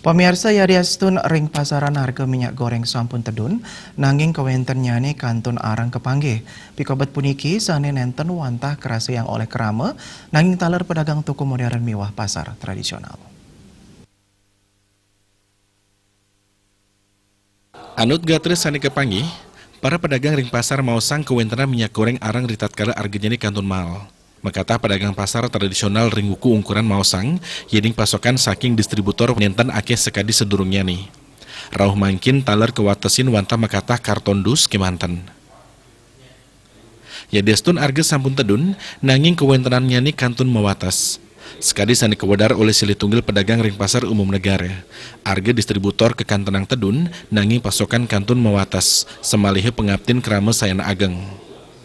Pemirsa yadiastun ring pasaran harga minyak goreng sampun tedun, nanging kawenten nyane kantun arang kepanggih. Pikobat puniki sane nenten wantah kerasa yang oleh kerama, nanging taler pedagang toko modern mewah pasar tradisional. Anut gatre sane kepanggih, para pedagang ring pasar mau sang kewentenan minyak goreng arang ritat kala harganya kantun mahal. Makata pedagang pasar tradisional ring wuku ukuran maosang, yeding pasokan saking distributor nenten akeh sekadi sedurungnya nih. Rauh mangkin taler kewatesin wantah makata karton dus kemanten. Yadiastun arga sampun tedun, nanging kewentenannya nih kantun mawatas. Sekadi sani kewadar oleh silitunggil pedagang ring pasar umum negara. Arga distributor ke kantenang tedun, nanging pasokan kantun mawatas, semalihe pengaptin kerama sayana ageng.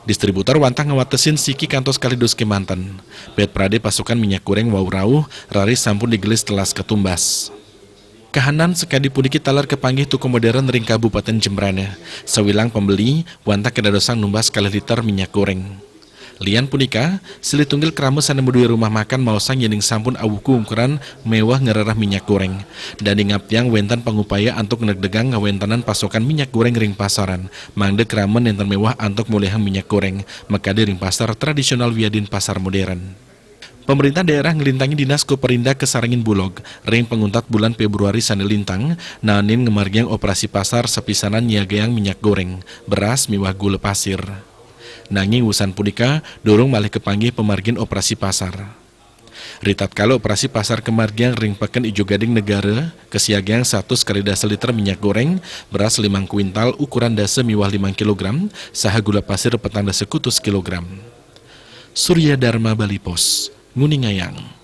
Distributor wantah ngawatesin siki kantos kalidos kemanten. Bet prade pasukan minyak goreng wau rauh, rari sampun digelis telas ketumbas. Kahanan sekadi puniki talar kepanggih toko modern ring Kabupaten Jembrana. Sawilang pembeli wantah kedadosang numbas kali liter minyak goreng. Lian punika, silitunggil kerama sana medui rumah makan mausang yening sampun awuku ukuran mewah ngerarah minyak goreng. Dan ingap yang wentan pangupaya antuk negdegang ngawentanan pasokan minyak goreng ring pasaran. Mangde kerama nenten mewah antuk mulehang minyak goreng. Maka di ring pasar tradisional wiadin pasar modern. Pemerintah daerah ngelintangi Dinas Koperinda Kesarangin Bulog, ring penguntat bulan Februari sana lintang, nanin ngemargiang operasi pasar sepisanan nyiagayang minyak goreng, beras miwah gula pasir. Nanging usan punika dorong malih kepanggih pemargin operasi pasar. Ritat kalau operasi pasar kemargiang ring peken ijo gading negara, kesiagiang 1 sekali dasa liter minyak goreng, beras 5 kuintal ukuran dasa miwah 5 kg, saha gula pasir petang dasa kutus kilogram. Surya Dharma Bali Pos, Nguningayang.